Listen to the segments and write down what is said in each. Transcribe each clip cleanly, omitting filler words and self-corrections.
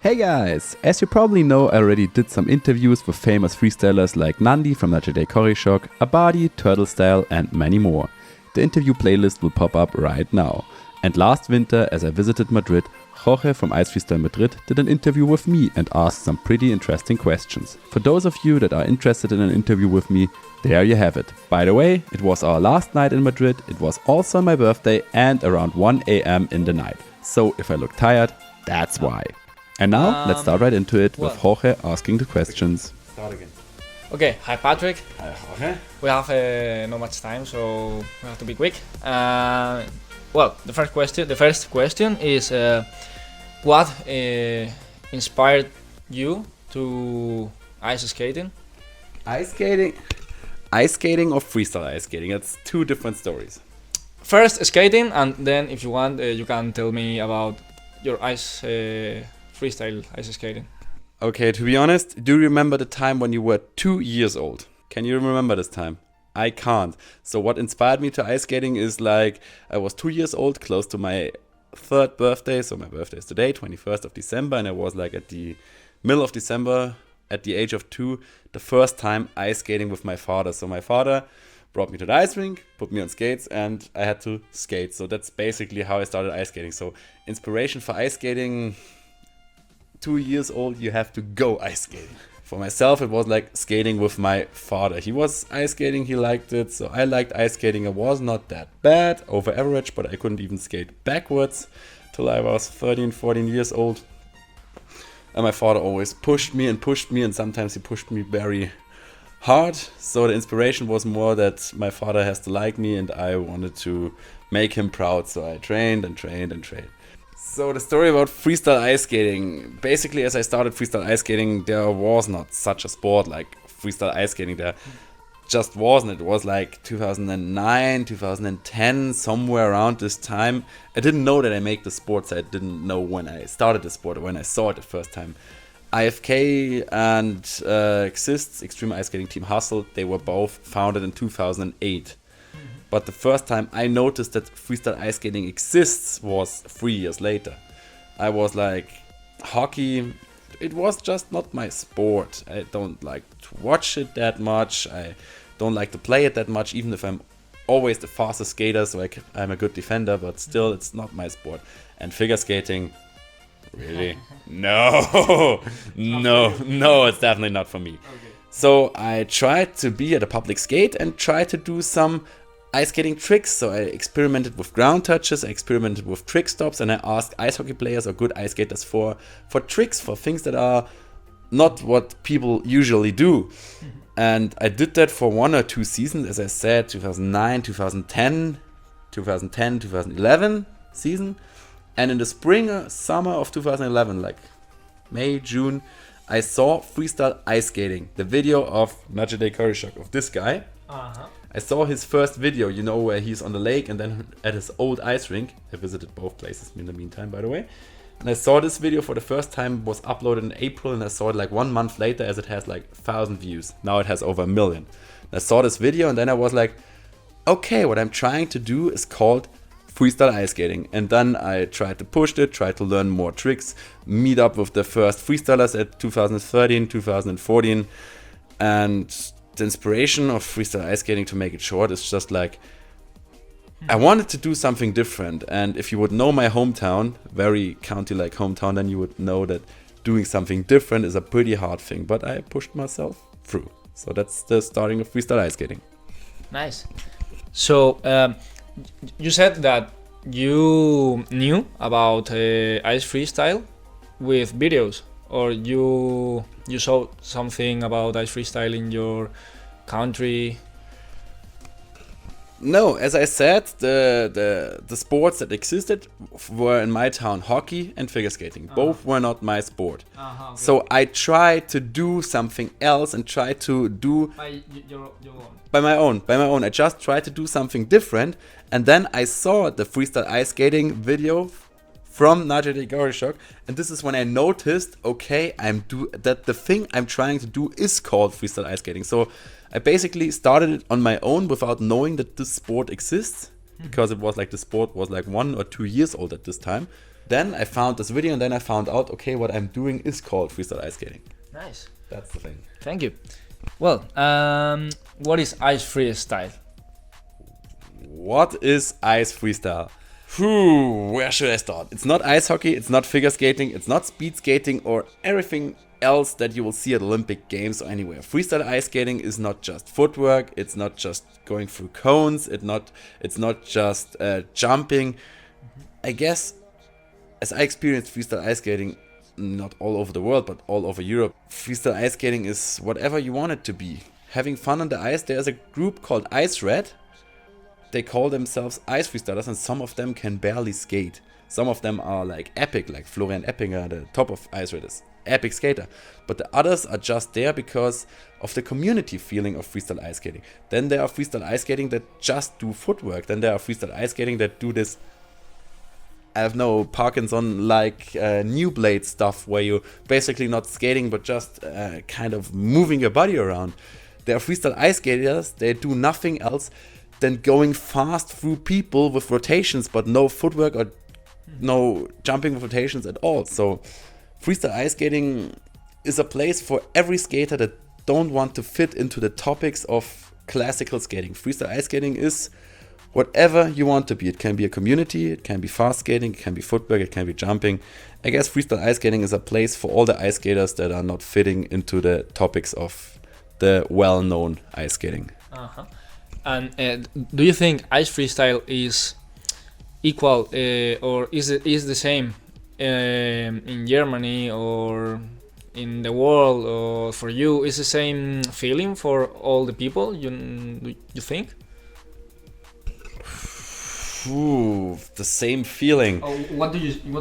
Hey guys! As you probably know, I already did some interviews with famous freestylers like Nandi from Madrid Trip, Abadi, Turtle Style and many more. The interview playlist will pop up right now. And last winter, as I visited Madrid, Jorge from Ice Freestyle Madrid did an interview with me and asked some pretty interesting questions. For those of you that are interested in an interview with me, there you have it. By the way, it was our last night in Madrid, it was also my birthday and around 1 a.m. in the night. So if I look tired, that's why. And now, let's start right into it with Jorge asking the questions. Start again. Okay, hi Patrick. Hi Jorge. We have not much time, so we have to be quick. The first question is what inspired you to ice skating? Ice skating? Ice skating or freestyle ice skating? That's two different stories. First skating, and then if you want, you can tell me about your freestyle ice skating. Okay, to be honest, do you remember the time when you were 2 years old? Can you remember this time? I can't. So what inspired me to ice skating is like, I was 2 years old, close to my third birthday. So my birthday is today, 21st of December. And I was like at the middle of December, at the age of 2, the first time ice skating with my father. So my father brought me to the ice rink, put me on skates, and I had to skate. So that's basically how I started ice skating. So inspiration for ice skating, 2 years old, you have to go ice skating. For myself, it was like skating with my father. He was ice skating, he liked it, so I liked ice skating. I was not that bad, over average, but I couldn't even skate backwards till I was 13, 14 years old. And my father always pushed me, and sometimes he pushed me very hard. So the inspiration was more that my father has to like me and I wanted to make him proud. So I trained and trained and trained. So the story about freestyle ice skating. Basically, as I started freestyle ice skating, there was not such a sport like freestyle ice skating. There just wasn't. It was like 2009, 2010, somewhere around this time. I didn't know that I make the sport, so I didn't know when I started the sport or when I saw it the first time. IFK and Exists, Extreme Ice Skating Team Hustle, they were both founded in 2008. But the first time I noticed that freestyle ice skating exists was 3 years later. I was like, hockey, it was just not my sport. I don't like to watch it that much. I don't like to play it that much, even if I'm always the fastest skater, so I'm a good defender, but still it's not my sport. And figure skating, really? No, it's definitely not for me. Okay. So I tried to be at a public skate and try to do some ice skating tricks. So I experimented with ground touches, I experimented with trick stops, and I asked ice hockey players or good ice skaters for tricks, for things that are not what people usually do. And I did that for 1 or 2 seasons, as I said, 2009, 2010, 2011 season. And in the spring, summer of 2011, like May, June, I saw freestyle ice skating, the video of Madrid Trip, of this guy. I saw his first video, where he's on the lake and then at his old ice rink. I visited both places in the meantime, by the way. And I saw this video for the first time, was uploaded in April, and I saw it like 1 month later as it has like 1,000 views. Now it has over 1 million. And I saw this video and then I was like, okay, what I'm trying to do is called freestyle ice skating. And then I tried to push it, tried to learn more tricks, meet up with the first freestylers at 2013, 2014. And the inspiration of freestyle ice skating, to make it short, is just like, I wanted to do something different. And if you would know my hometown, very county-like hometown, then you would know that doing something different is a pretty hard thing. But I pushed myself through. So that's the starting of freestyle ice skating. Nice. So you said that you knew about ice freestyle with videos, or you saw something about ice freestyle in your country? No, as I said, the sports that existed were in my town hockey and figure skating. Both were not my sport. Okay. So I tried to do something else and try to do by your own. By my own. I just tried to do something different, and then I saw the freestyle ice skating video from Madrid Trip, and this is when I noticed, okay, that the thing I'm trying to do is called freestyle ice skating. So I basically started it on my own without knowing that this sport exists, because it was like the sport was like 1 or 2 years old at this time. Then I found this video and then I found out, okay, what I'm doing is called freestyle ice skating. Nice. That's the thing. Thank you. Well, what is ice freestyle? What is ice freestyle? Where should I start? It's not ice hockey, it's not figure skating, it's not speed skating or everything else that you will see at Olympic Games or anywhere. Freestyle ice skating is not just footwork, it's not just going through cones, it's not just jumping. I guess, as I experienced freestyle ice skating, not all over the world, but all over Europe, freestyle ice skating is whatever you want it to be. Having fun on the ice. There's a group called Ice Red. They call themselves ice freestylers, and some of them can barely skate. Some of them are like epic, like Florian Eppinger, the top of Ice Red is epic skater. But the others are just there because of the community feeling of freestyle ice skating. Then there are freestyle ice skating that just do footwork. Then there are freestyle ice skating that do this, I have no Parkinson like new blade stuff where you basically not skating but just kind of moving your body around. There are freestyle ice skaters, they do nothing else than going fast through people with rotations but no footwork or no jumping with rotations at all. So freestyle ice skating is a place for every skater that don't want to fit into the topics of classical skating. Freestyle ice skating is whatever you want to be. It can be a community, it can be fast skating, it can be footwork, it can be jumping. I guess freestyle ice skating is a place for all the ice skaters that are not fitting into the topics of the well-known ice skating. Uh-huh. And do you think ice freestyle is equal or is the same in Germany or in the world, or for you is the same feeling for all the people? You think? The same feeling. Oh, what do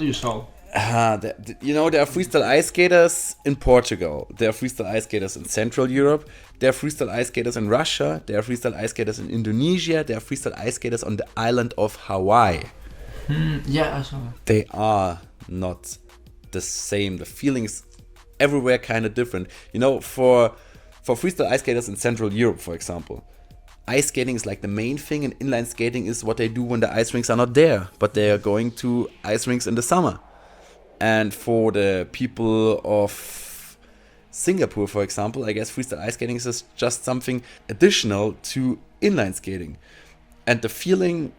you saw? There are freestyle ice skaters in Portugal. There are freestyle ice skaters in Central Europe. There are freestyle ice skaters in Russia. There are freestyle ice skaters in Indonesia. There are freestyle ice skaters on the island of Hawaii. Yeah, I saw. They are not the same. The feelings everywhere kind of different. For freestyle ice skaters in Central Europe, for example, ice skating is like the main thing, and inline skating is what they do when the ice rinks are not there, but they are going to ice rinks in the summer. And for the people of Singapore, for example, I guess freestyle ice skating is just something additional to inline skating. And the feeling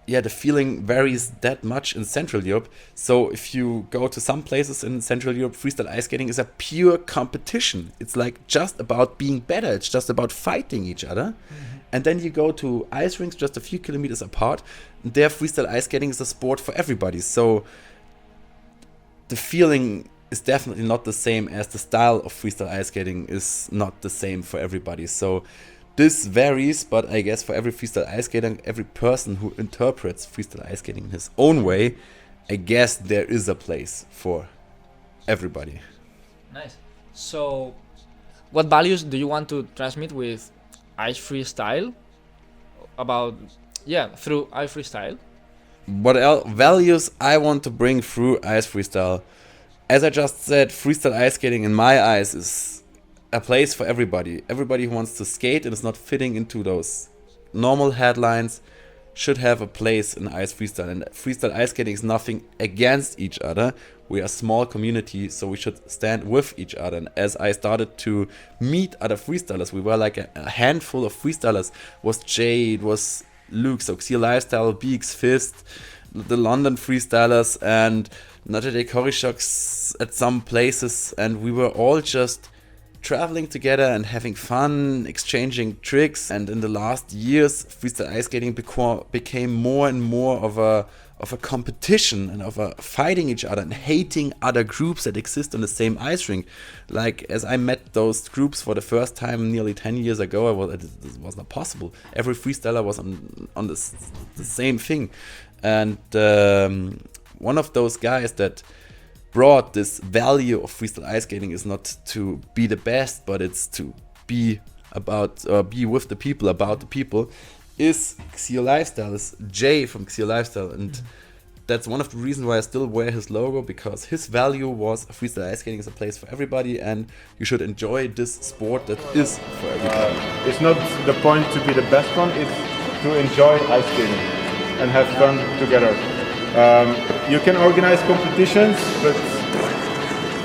varies that much in Central Europe. So if you go to some places in Central Europe, freestyle ice skating is a pure competition. It's like just about being better. It's just about fighting each other. Mm-hmm. And then you go to ice rinks just a few kilometers apart. And there, freestyle ice skating is a sport for everybody. So the feeling is definitely not the same, as the style of freestyle ice skating is not the same for everybody. So this varies, but I guess for every freestyle ice skater, every person who interprets freestyle ice skating in his own way, I guess there is a place for everybody. Nice. So, what values do you want to transmit with ice freestyle? Through ice freestyle? What values I want to bring through ice freestyle? As I just said, freestyle ice skating in my eyes is a place for everybody. Everybody who wants to skate and is not fitting into those normal headlines should have a place in ice freestyle. And freestyle ice skating is nothing against each other. We are a small community, so we should stand with each other. And as I started to meet other freestylers, we were like a handful of freestylers. It was Jay, it was Luke, so Xia Lifestyle, Beaks, Fist, the London freestylers, and Madrid Trip at some places. And we were all just traveling together and having fun, exchanging tricks. And in the last years, freestyle ice skating became more and more of a competition and of a fighting each other and hating other groups that exist on the same ice rink. Like, as I met those groups for the first time nearly 10 years ago, it was not possible. Every freestyler was on the same thing. And one of those guys that brought this value of freestyle ice skating is not to be the best, but it's to be with the people, about the people, is Xia Lifestyle, is Jay from Xia Lifestyle. And that's one of the reasons why I still wear his logo, because his value was freestyle ice skating is a place for everybody, and you should enjoy this sport that is for everybody. It's not the point to be the best one, it's to enjoy ice skating and have fun together. You can organize competitions, but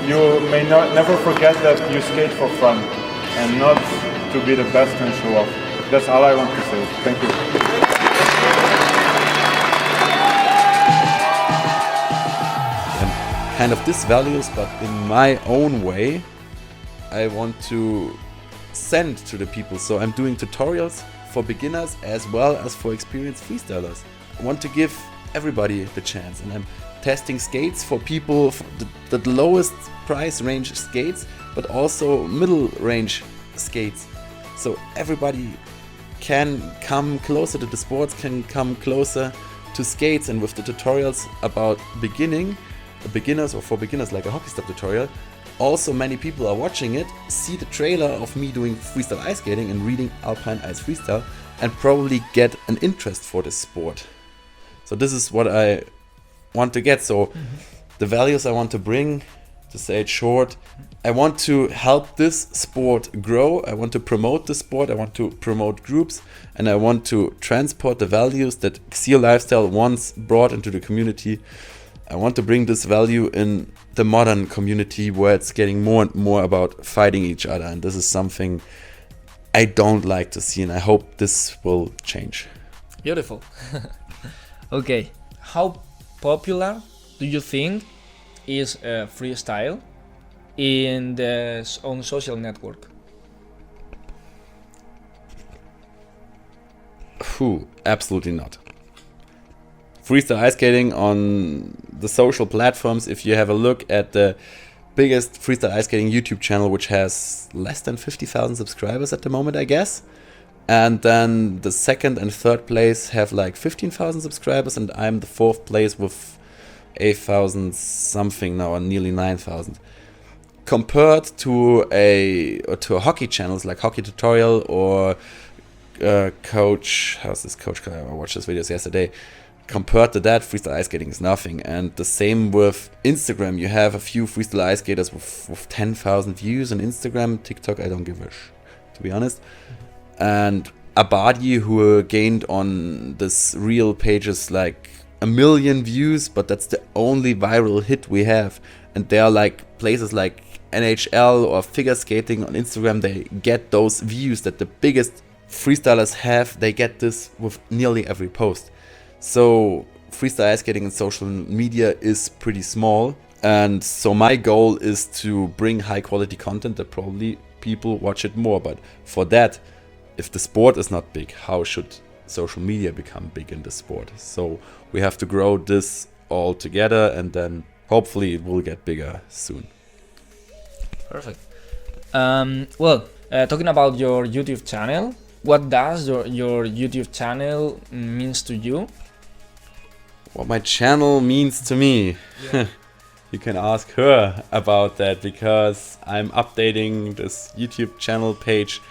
you may never forget that you skate for fun and not to be the best and show off. That's all I want to say. Thank you. And kind of these values, but in my own way, I want to send to the people. So I'm doing tutorials for beginners as well as for experienced freestylers. I want to give everybody the chance, and I'm testing skates for people, for the lowest price range skates, but also middle range skates. So everybody can come closer to the sports, can come closer to skates. And with the tutorials about beginners or for beginners, like a hockey step tutorial, also many people are watching it, see the trailer of me doing freestyle ice skating and reading Alpine Ice Freestyle, and probably get an interest for this sport. So this is what I want to get. So the values I want to bring, to say it short, I want to help this sport grow. I want to promote the sport. I want to promote groups, and I want to transport the values that Xio Lifestyle once brought into the community. I want to bring this value in the modern community, where it's getting more and more about fighting each other, and this is something I don't like to see, and I hope this will change. Beautiful. Okay, how popular do you think is freestyle on social network? Absolutely not. Freestyle ice skating on the social platforms, if you have a look at the biggest freestyle ice skating YouTube channel, which has less than 50,000 subscribers at the moment, I guess. And then the second and third place have like 15,000 subscribers, and I'm the fourth place with 8,000 something now, and nearly 9,000. Compared to a hockey channels like Hockey Tutorial or Coach, how's this Coach? I watched his videos yesterday. Compared to that, freestyle ice skating is nothing. And the same with Instagram. You have a few freestyle ice skaters with 10,000 views on Instagram. TikTok, I don't give a to be honest. And Abadi, who gained on this real pages like 1 million views, but that's the only viral hit we have. And there are like places like NHL or figure skating on Instagram, they get those views that the biggest freestylers have. They get this with nearly every post. So freestyle ice skating in social media is pretty small, and so my goal is to bring high quality content that probably people watch it more. But for that, if the sport is not big, how should social media become big in the sport? So we have to grow this all together, and then hopefully it will get bigger soon. Perfect. Talking about your YouTube channel, what does your YouTube channel means to you? What my channel means to me? Yeah. You can ask her about that, because I'm updating this YouTube channel page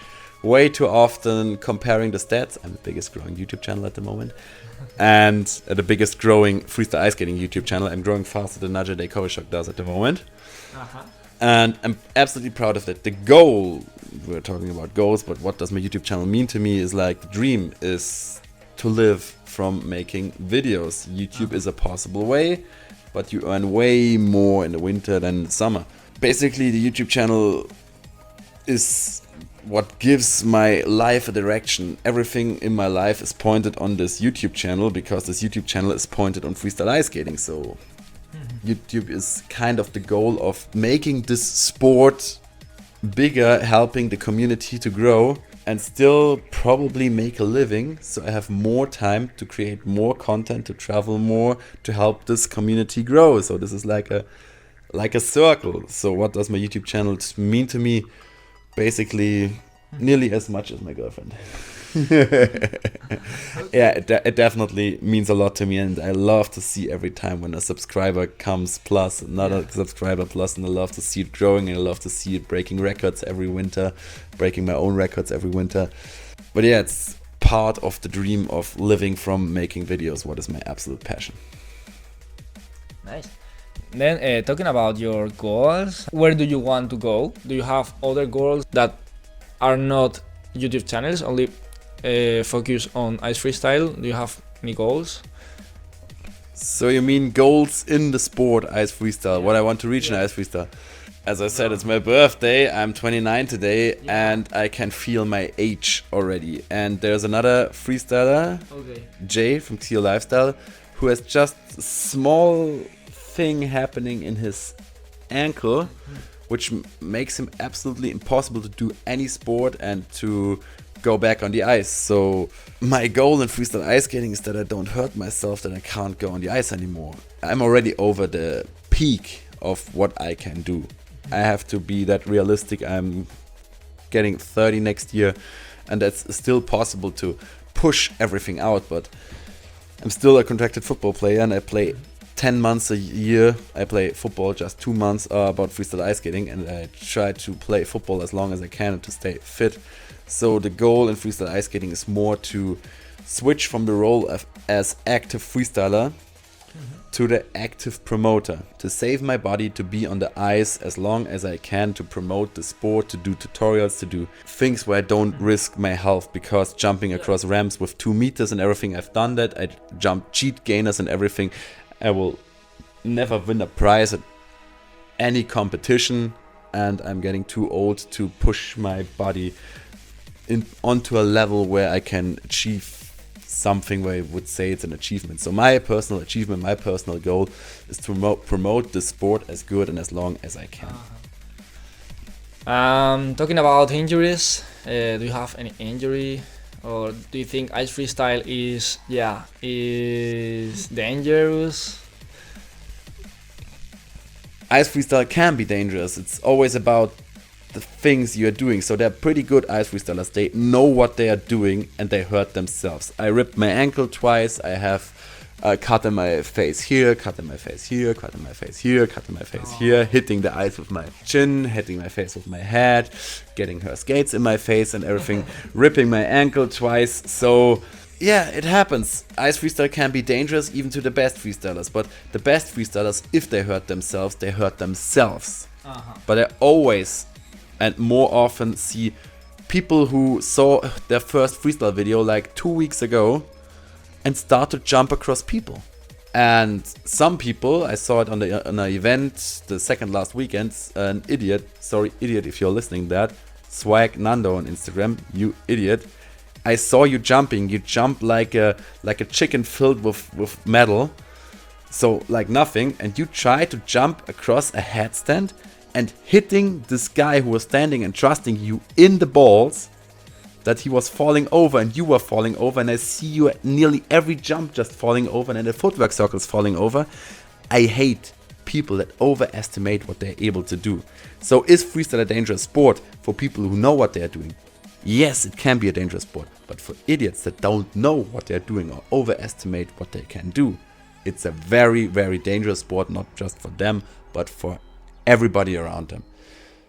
way too often, comparing the stats. I'm the biggest growing YouTube channel at the moment, and the biggest growing freestyle ice skating YouTube channel. I'm growing faster than Nadja Kovacic does at the moment. And I'm absolutely proud of that. The goal, we're talking about goals, but what does my YouTube channel mean to me is like, the dream is to live from making videos. YouTube is a possible way, but you earn way more in the winter than in the summer. Basically, the YouTube channel is what gives my life a direction. Everything in my life is pointed on this YouTube channel, because this YouTube channel is pointed on freestyle ice skating. So YouTube is kind of the goal of making this sport bigger, helping the community to grow, and still probably make a living. So I have more time to create more content, to travel more, to help this community grow. So this is like a circle. So what does my YouTube channel mean to me? Basically, nearly as much as my girlfriend. Yeah, it definitely means a lot to me, and I love to see every time when a subscriber comes plus, another subscriber plus, and I love to see it growing, and I love to see it breaking records every winter, breaking my own records every winter. But yeah, it's part of the dream of living from making videos, what is my absolute passion. Nice. Then talking about your goals, where do you want to go? Do you have other goals that are not YouTube channels, only focus on ice freestyle? Do you have any goals? So you mean goals in the sport ice freestyle? What I want to reach in ice freestyle? As I said, it's my birthday. I'm 29 today, and I can feel my age already. And there's another freestyler, Jay from Teal Lifestyle, who has just a small thing happening in his ankle, which makes him absolutely impossible to do any sport and to go back on the ice. So my goal in freestyle ice skating is that I don't hurt myself, that I can't go on the ice anymore. I'm already over the peak of what I can do. I have to be that realistic. I'm getting 30 next year, and that's still possible to push everything out, but I'm still a contracted football player, and I play 10 months a year. I play football just 2 months about freestyle ice skating, and I try to play football as long as I can to stay fit. So the goal in freestyle ice skating is more to switch from the role of as active freestyler to the active promoter, to save my body, to be on the ice as long as I can, to promote the sport, to do tutorials, to do things where I don't risk my health, because jumping across ramps with 2 meters and everything, I've done that. I jump cheat gainers and everything. I will never win a prize at any competition, and I'm getting too old to push my body onto a level where I can achieve something where I would say it's an achievement. So my personal achievement, my personal goal is to promote the sport as good and as long as I can. Talking about injuries, do you have any injury, or do you think ice freestyle is dangerous? Ice freestyle can be dangerous. It's always about the things you're doing. So they're pretty good ice freestylers. They know what they are doing, and they hurt themselves. I ripped my ankle twice. I have a cut in my face here, cut in my face here, cut in my face here, cut in my face here, hitting the ice with my chin, hitting my face with my head, getting her skates in my face and everything, ripping my ankle twice. So yeah, it happens. Ice freestyle can be dangerous even to the best freestylers, but the best freestylers, if they hurt themselves, they hurt themselves. But I always and more often see people who saw their first freestyle video like 2 weeks ago and start to jump across people. And some people, I saw it on an event the second last weekend, an idiot, sorry idiot if you're listening to that, Swag Nando on Instagram, you idiot. I saw you jumping, you jump like a chicken filled with metal, so like nothing, and you try to jump across a headstand and hitting this guy who was standing and trusting you in the balls, that he was falling over and you were falling over, and I see you at nearly every jump just falling over and in the footwork circles falling over. I hate people that overestimate what they're able to do. So is freestyle a dangerous sport for people who know what they're doing? Yes, it can be a dangerous sport, but for idiots that don't know what they're doing or overestimate what they can do, it's a very, very dangerous sport, not just for them, but for everybody around them.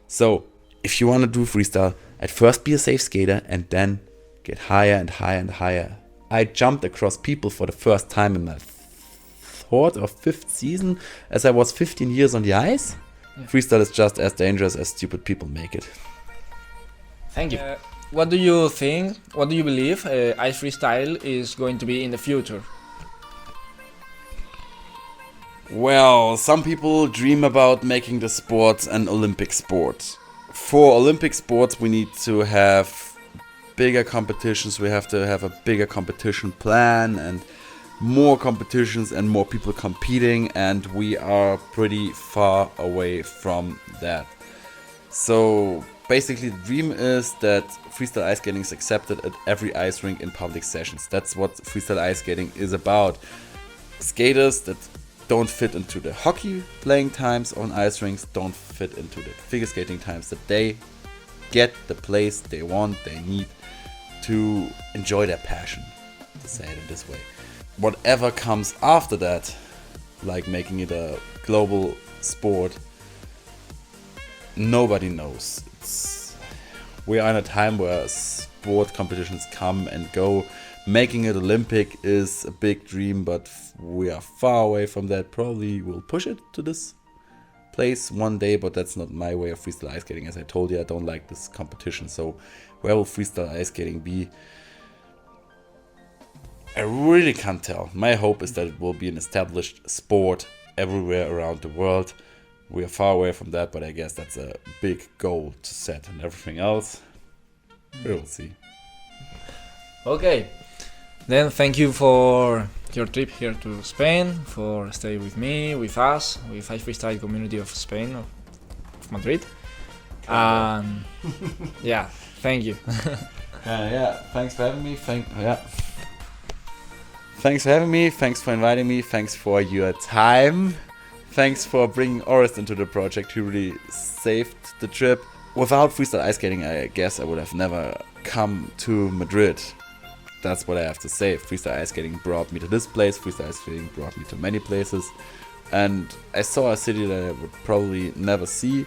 So if you want to do freestyle, at first be a safe skater and then get higher and higher and higher. I jumped across people for the first time in my 4th or 5th season as I was 15 years on the ice. Freestyle is just as dangerous as stupid people make it. Thank you. What do you think, what do you believe ice freestyle is going to be in the future? Well, some people dream about making the sport an Olympic sport. For Olympic sports, we need to have bigger competitions. We have to have a bigger competition plan and more competitions and more people competing, and we are pretty far away from that. So basically the dream is that freestyle ice skating is accepted at every ice rink in public sessions. That's what freestyle ice skating is about. Skaters that don't fit into the hockey playing times on ice rinks, don't fit into the figure skating times, that they get the place they want, they need to enjoy their passion, to say it in this way. Whatever comes after that, like making it a global sport, nobody knows. We are in a time where sport competitions come and go. Making it Olympic is a big dream, but we are far away from that. Probably we'll push it to this place one day, but that's not my way of freestyle ice skating. As I told you, I don't like this competition. So where will freestyle ice skating be? I really can't tell. My hope is that it will be an established sport everywhere around the world. We are far away from that, but I guess that's a big goal to set, and everything else, we will see. Okay, then thank you for your trip here to Spain, for staying with me, with us, with Ice Freestyle community of Spain, of Madrid. And yeah, thank you. Yeah, thanks for having me. Thanks for having me. Thanks for inviting me. Thanks for your time. Thanks for bringing Orest into the project. He really saved the trip. Without freestyle ice skating, I guess I would have never come to Madrid. That's what I have to say. Freestyle ice skating brought me to this place. Freestyle ice skating brought me to many places. And I saw a city that I would probably never see.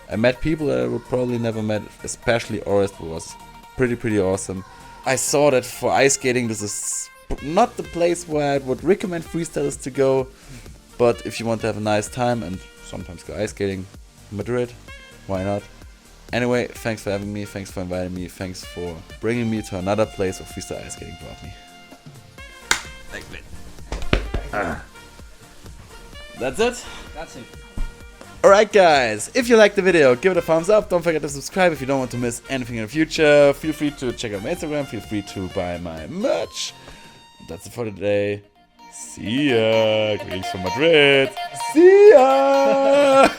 I met people that I would probably never met, especially Orest was pretty awesome. I saw that for ice skating, this is not the place where I would recommend freestylers to go. But if you want to have a nice time and sometimes go ice skating, Madrid, why not? Anyway, thanks for having me, thanks for inviting me, thanks for bringing me to another place where freestyle ice skating brought me. Thanks, man. That's it? That's it. Alright guys, if you liked the video, give it a thumbs up, don't forget to subscribe if you don't want to miss anything in the future. Feel free to check out my Instagram, feel free to buy my merch. That's it for today. See ya! Greetings from Madrid! See ya!